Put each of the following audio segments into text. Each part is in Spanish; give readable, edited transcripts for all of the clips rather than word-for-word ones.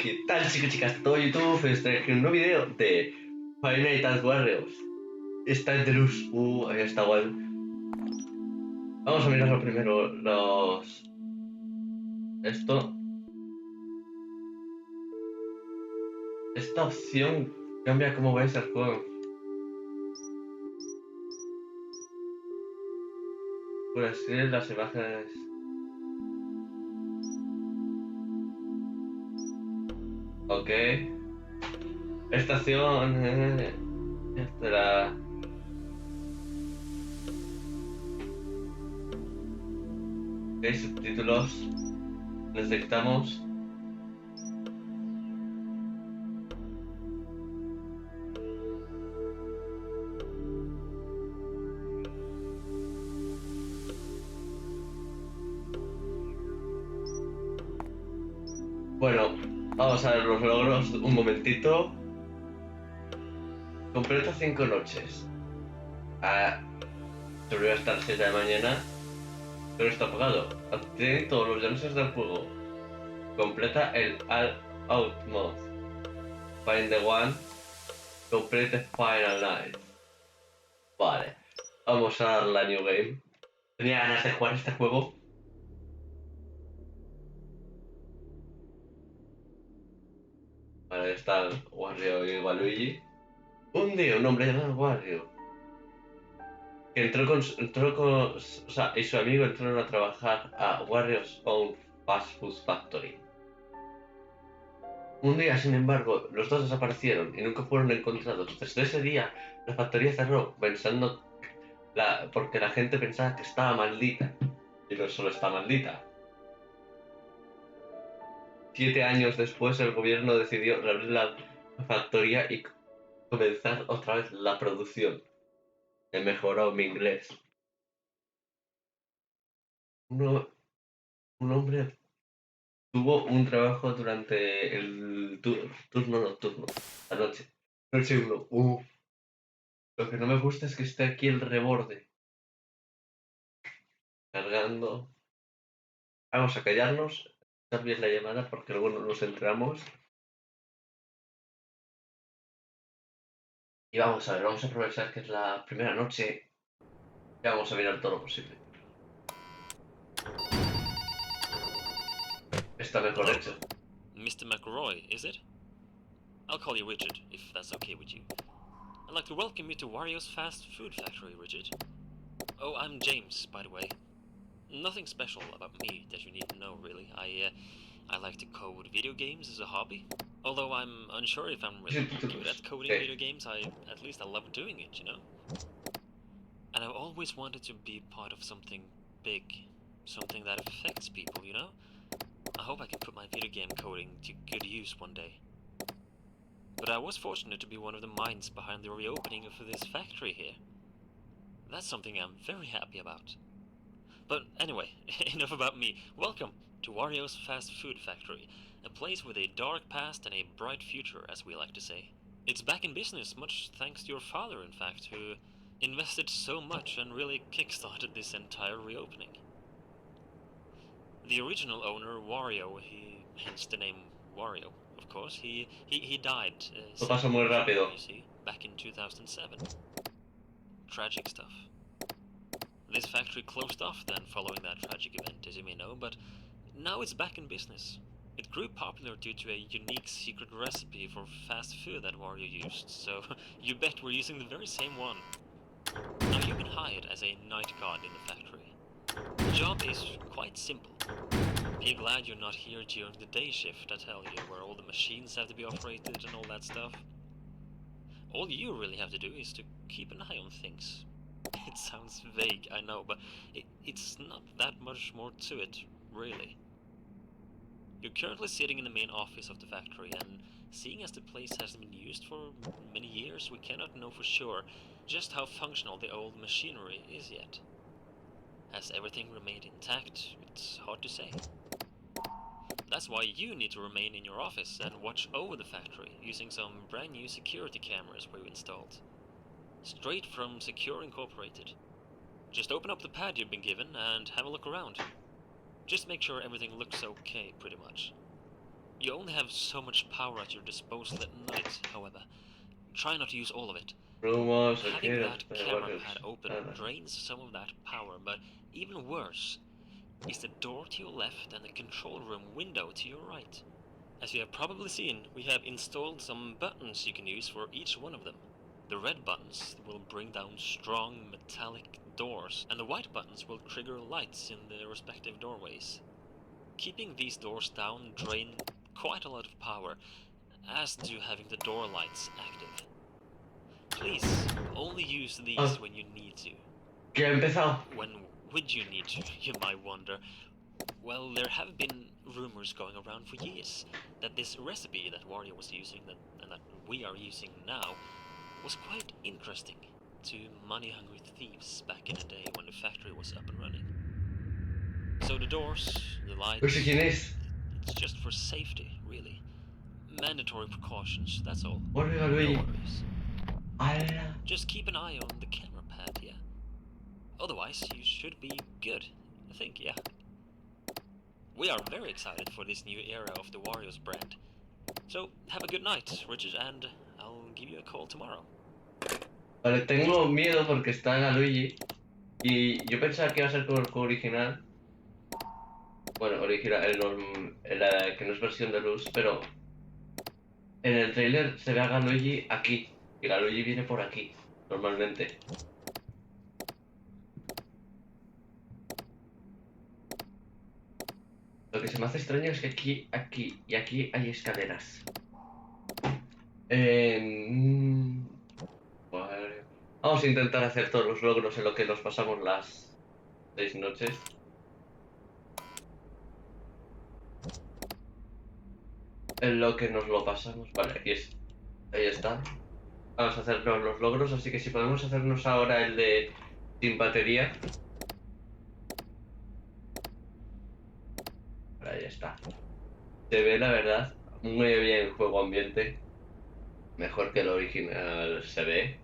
¿Qué tal, chicos, chicas? Todo YouTube, estoy aquí en un nuevo video de Five Warriors. Está en Deluxe. Ahí está guay. Vamos a mirarlo primero, Esto... Esta opción cambia cómo veis el juego. Por así las imágenes... Ok. Estación... Espera... Ok, subtítulos. Necesitamos... Bueno, vamos a ver los logros un momentito. Completa 5 noches. Sobrevive hasta las 7 de la mañana. Pero está apagado. Obtiene todos los dioses del juego. Completa el All Out Mode. Find the one. Complete the Final Night. Vale. Vamos a dar la New Game. Tenía ganas de jugar este juego. Vale, está Wario y Waluigi. Un día un hombre llamado Wario que o sea, y su amigo entraron a trabajar a Wario's Own Fast Food Factory. Un día, sin embargo, los dos desaparecieron y nunca fueron encontrados. Desde ese día, la factoría cerró, porque la gente pensaba que estaba maldita. Y no solo está maldita. 7 años después, el gobierno decidió reabrir la factoría y comenzar otra vez la producción. He mejorado mi inglés. Un hombre tuvo un trabajo durante el turno nocturno, la noche. Noche 1. Lo que no me gusta es que esté aquí el reborde. Cargando. Vamos a callarnos, dar bien la llamada porque luego no nos entramos. Y vamos a ver, vamos a aprovechar que es la primera noche y vamos a mirar todo lo posible. Está mejor hecho. Mr. McRoy, is it? I'll call you Richard, if that's okay with you. I'd like to welcome you to Wario's fast food factory, Richard. Oh, I'm James, by the way. Nothing special about me that you need to know, really. I like to code video games as a hobby. Although I'm unsure if I'm really good at coding video games, at least I love doing it, you know? And I've always wanted to be part of something big. Something that affects people, you know? I hope I can put my video game coding to good use one day. But I was fortunate to be one of the minds behind the reopening of this factory here. That's something I'm very happy about. But anyway, enough about me. Welcome to Wario's Fast Food Factory, a place with a dark past and a bright future, as we like to say. It's back in business, much thanks to your father, in fact, who invested so much and really kickstarted this entire reopening. The original owner, Wario, hence the name Wario, of course, he died Rápido. you see, back in 2007. Tragic stuff. This factory closed off then following that tragic event, as you may know, but now it's back in business. It grew popular due to a unique secret recipe for fast food that Wario used, so you bet we're using the very same one. Now you've been hired as a night guard in the factory. The job is quite simple. Be glad you're not here during the day shift, I tell you, where all the machines have to be operated and all that stuff. All you really have to do is to keep an eye on things. It sounds vague, I know, but it's not that much more to it, really. You're currently sitting in the main office of the factory, and seeing as the place hasn't been used for many years, we cannot know for sure just how functional the old machinery is yet. Has everything remained intact? It's hard to say. That's why you need to remain in your office and watch over the factory using some brand new security cameras we've installed. Straight from Secure Incorporated. Just open up the pad you've been given and have a look around. Just make sure everything looks okay, pretty much. You only have so much power at your disposal at night, however. Try not to use all of it. Rumos, Having aquí, that camera varios. pad open drains some of that power, but even worse is the door to your left and the control room window to your right. As you have probably seen, we have installed some buttons you can use for each one of them. The red buttons will bring down strong metallic doors, and the white buttons will trigger lights in the respective doorways. Keeping these doors down drain quite a lot of power, as do having the door lights active. Please, only use these when you need to. ¿Qué ha empezado? When would you need to, you might wonder? Well, there have been rumors going around for years that this recipe that Wario was using and that we are using now was quite interesting to money-hungry thieves back in the day when the factory was up and running. So the doors, the lights, No sé quién es. it's just for safety, really. Mandatory precautions, that's all. Wario y No Luigi. worries. ¡Hala! Just keep an eye on the camera pad, yeah? Otherwise, you should be good, I think, yeah. We are very excited for this new era of the Wario's brand. So, have a good night, Richard, and I'll give you a call tomorrow. Vale, tengo miedo porque está en la Luigi. Y yo pensaba que iba a ser como el juego original. Bueno, original, que no es versión deluxe, pero en el trailer se ve a Luigi aquí. Y la Luigi viene por aquí, normalmente. Lo que se me hace extraño es que aquí y aquí hay escaleras. Vale. Vamos a intentar hacer todos los logros en lo que nos pasamos las 6 noches. En lo que nos lo pasamos. Vale, ahí está. Vamos a hacernos los logros, así que si podemos hacernos ahora el de sin batería. Vale, ahí está. Se ve, la verdad, muy bien el juego ambiente. Mejor que el original se ve.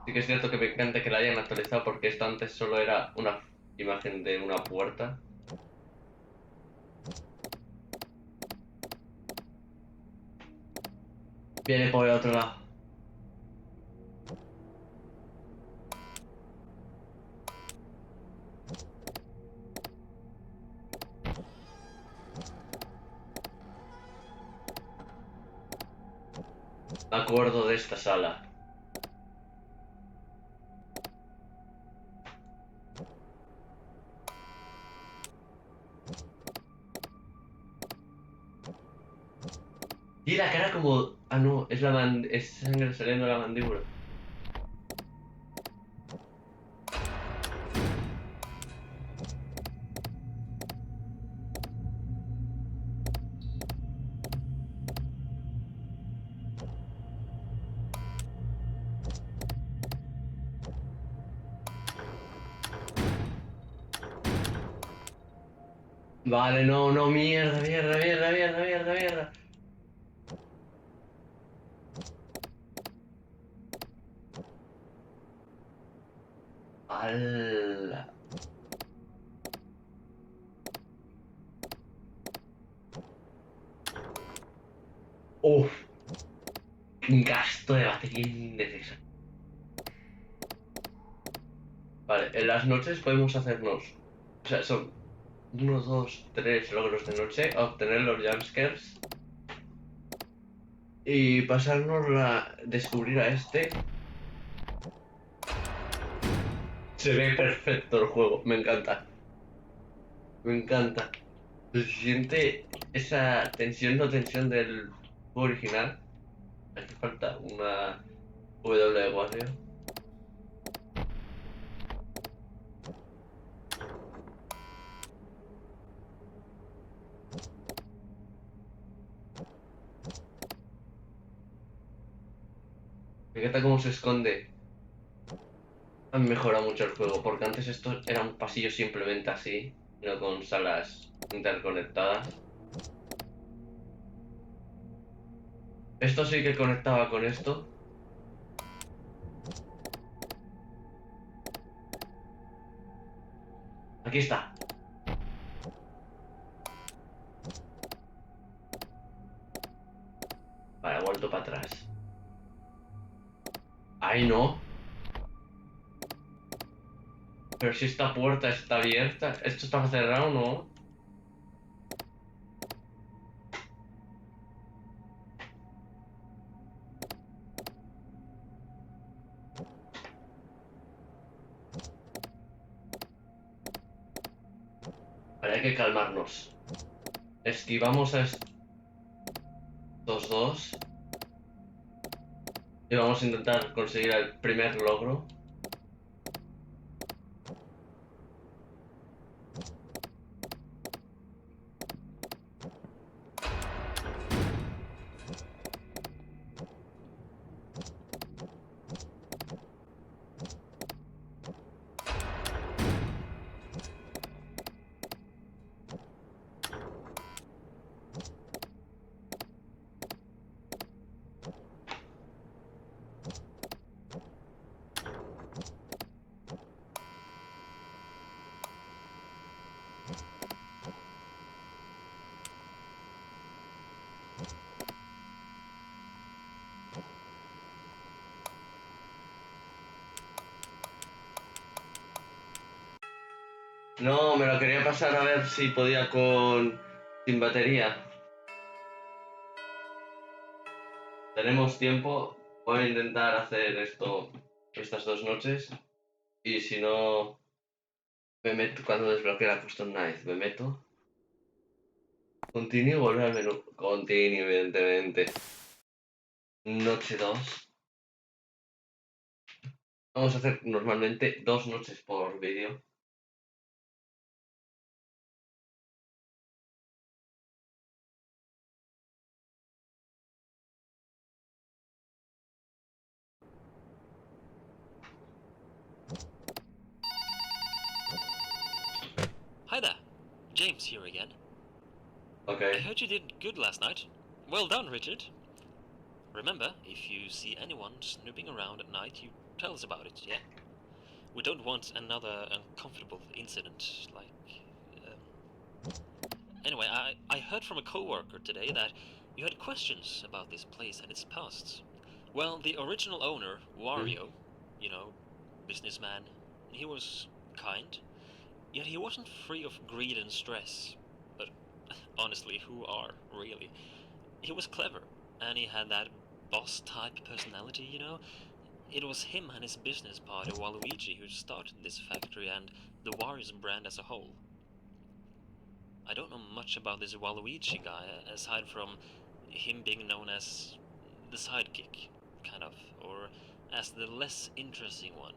Sí que es cierto que me encanta que la hayan actualizado porque esto antes solo era una imagen de una puerta. Viene por el otro lado. Me acuerdo de esta sala. Y la cara como... Ah, no, es sangre saliendo de la mandíbula. Vale, no, no, mierda, mierda, mierda, mierda, mierda, mierda. ¡Hala! Uf, un gasto de batería innecesario. Vale, en las noches podemos hacernos... O sea, son 1, 2, 3 logros de noche, obtener los jumpscares y pasarnos descubrir a este. Se ve perfecto el juego, me encanta. Me encanta. Se siente esa tensión, no tensión del juego original. Hace falta una W de Wario. Me encanta cómo se esconde. Han mejorado mucho el juego, porque antes esto era un pasillo simplemente así, no con salas interconectadas. Esto sí que conectaba con esto. Aquí está. salto para atrás. ¡Ay, no! Pero si esta puerta está abierta... ¿Esto está cerrado o no? Vale, hay que calmarnos. Esquivamos a estos dos. Y vamos a intentar conseguir el primer logro. No, me lo quería pasar a ver si podía con... sin batería. Tenemos tiempo. Voy a intentar hacer esto estas 2 noches. Y si no... Me meto cuando desbloquee la custom night. Me meto. Continue, volver al menú. Continue, evidentemente. Noche 2. Vamos a hacer normalmente 2 noches por vídeo. Hi there, James here again. I Ok. heard you did good last night. Well done, Richard. Remember, if you see anyone snooping around at night, you tell us about it, yeah? We don't want another uncomfortable incident, like... Anyway, I heard from a co-worker today that you had questions about this place and its past. Well, the original owner, Wario, you know, businessman, he was kind, yet he wasn't free of greed and stress. But honestly, who are, really? He was clever, and he had that boss-type personality, you know? It was him and his business partner, Waluigi, who started this factory and the Wario's brand as a whole. I don't know much about this Waluigi guy, aside from him being known as the sidekick, kind of, or as the less interesting one.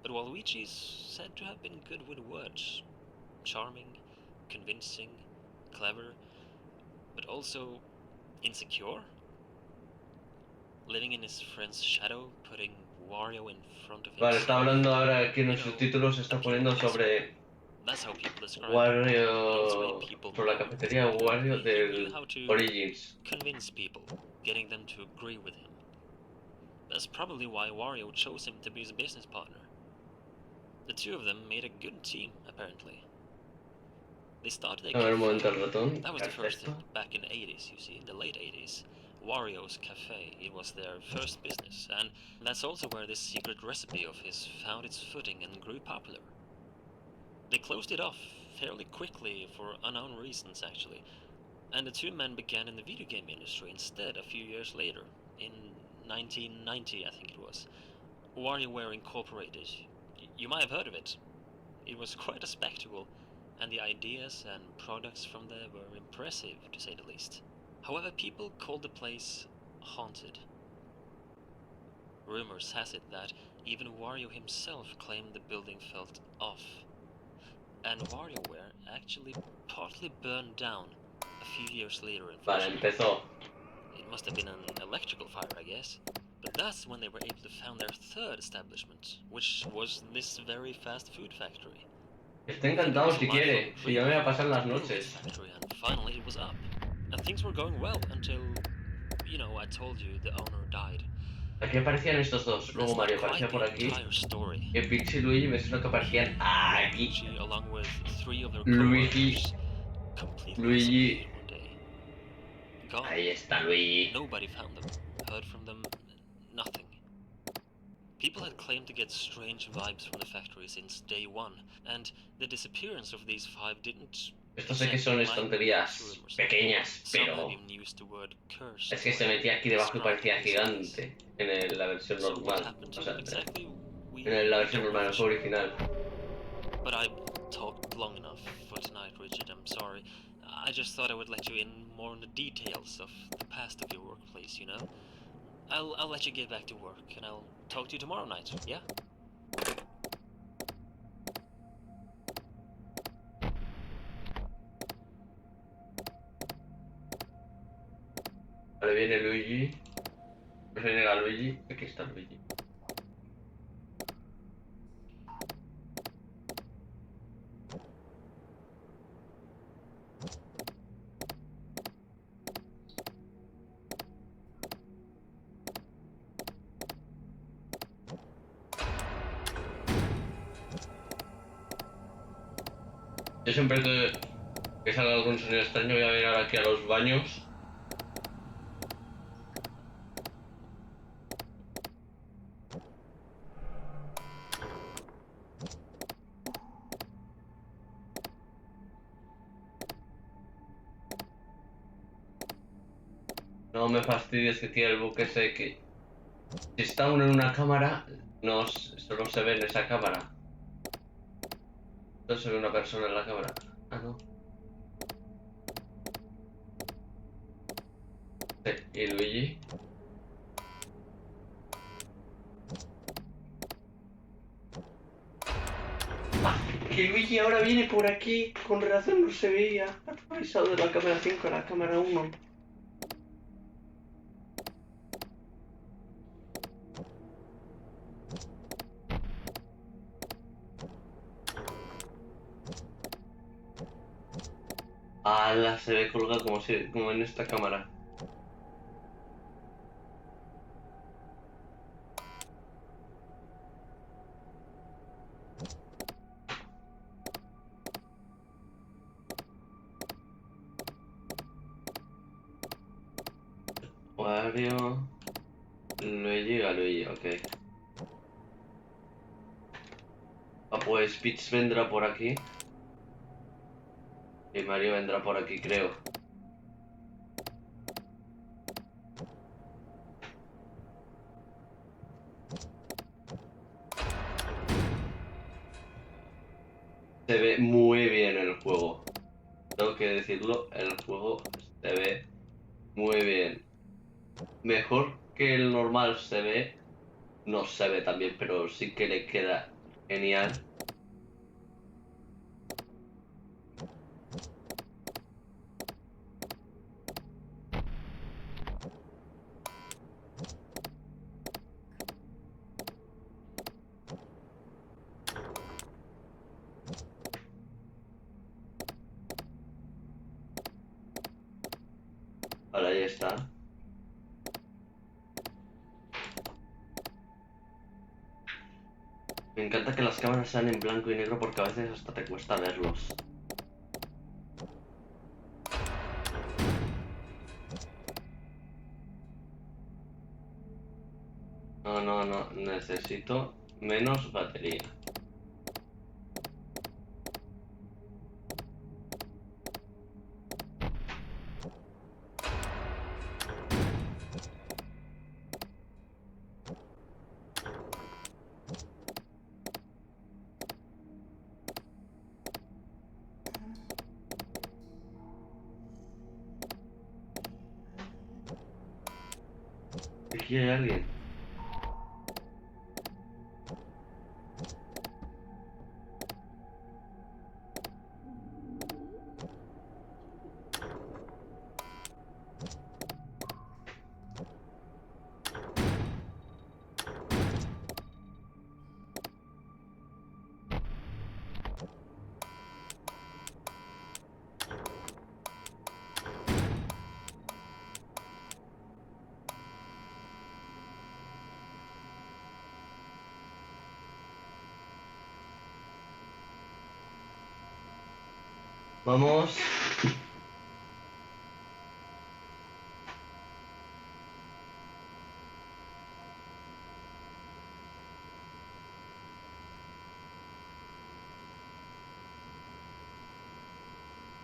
But Waluigi is said to have been good with words. Charming, convincing, clever, but also insecure? Living in his friend's shadow, putting Wario in front of Vale, himself. está hablando ahora aquí en You los know, subtítulos, está people poniendo pleaser. sobre That's how people describe him. But also a Wario, people sobre la mover. cafetería You know, Wario he knew del how to Origins. convince people, getting them to agree with him. That's probably why Wario chose him to be his business partner. The two of them made a good team, apparently. They started a A ver un momento el cafe. ratón. That was ¿Qué the es first esto? thing, back in the 80s, you see, in the late 80s. Wario's Cafe, it was their first business, and that's also where this secret recipe of his found its footing and grew popular. They closed it off fairly quickly for unknown reasons, actually, and the two men began in the video game industry instead a few years later, in 1990, I think it was. WarioWare Incorporated. You might have heard of it. It was quite a spectacle, and the ideas and products from there were impressive, to say the least. However, people called the place haunted. Rumors has it that even Wario himself claimed the building felt off. And WarioWare actually partly burned down a few years later, Vale, unfortunately. empezó. It must have been an electrical fire, I guess. But that's when they were able to found their third establishment, which was this very fast food factory. Está encantado si quiere. Si yo me voy a pasar las Build this noches. factory, and finally it was up. And things were going well until, you know, I told you the owner died. Aquí aparecían estos dos. But Luego that's not Mario quite aparecía por the aquí. entire story. Y Peach y Luigi me suena que aparecían aquí. Luigi, along with three of their Luigi. co-workers, completely Luigi. disappeared one day. gone. Ahí está Luigi. Nobody found them, heard from them, nothing. People had claimed to get strange vibes from the factory since day one, and the disappearance of these 5 didn't Esto sé que son estanterías pequeñas, pero es que se metía aquí debajo y parecía gigante en la versión normal. O sea, en la versión normal, el juego original. But I talked long enough for tonight, Richard. I'm sorry. I just thought I would let you in more on the details of the past of your workplace, you know? I'll let you get back to work, and I'll talk to you tomorrow night, yeah? Vale, viene Luigi. No se niega Luigi. Aquí está Luigi. Yo siempre que salga algún sonido extraño voy a mirar aquí a los baños. No me fastidies que tiene el buque ese que... Si está uno en una cámara, no solo se ve en esa cámara. No se ve una persona en la cámara. Ah, no. Sí, ¿y Luigi? Ah, que Luigi ahora viene por aquí. Con razón no se veía. Ha actualizado de la cámara 5 a la cámara 1. Ala, se ve colgado como en esta cámara. Wario, Luigi, ok. Ah, pues Peach vendrá por aquí. Y Mario vendrá por aquí, creo. Se ve muy bien el juego. Tengo que decirlo, el juego se ve muy bien. Mejor que el normal se ve. No se ve también, pero sí que le queda genial. Vale, ahí está. Me encanta que las cámaras sean en blanco y negro porque a veces hasta te cuesta verlos. No, necesito menos batería. Aquí hay alguien. Vamos.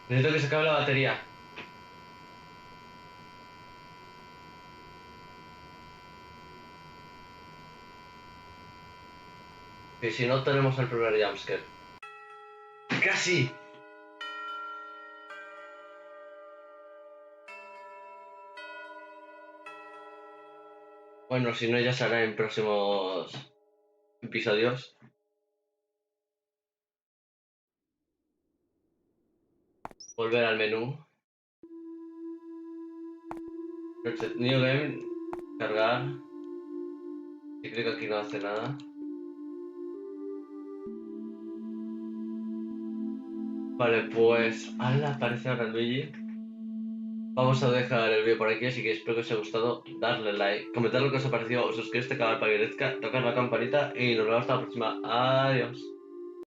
Necesito que se acabe la batería. Que si no tenemos el primer jumpscare. ¡Casi! Bueno, si no ya será en próximos episodios. Volver al menú. New game. Cargar. Si clico aquí no hace nada. Vale, pues... ¡Hala! Aparece ahora Luigi. Vamos a dejar el vídeo por aquí, así que espero que os haya gustado. Darle like, comentar lo que os ha parecido, suscribiros a este canal para que crezca, tocar la campanita y nos vemos hasta la próxima. Adiós.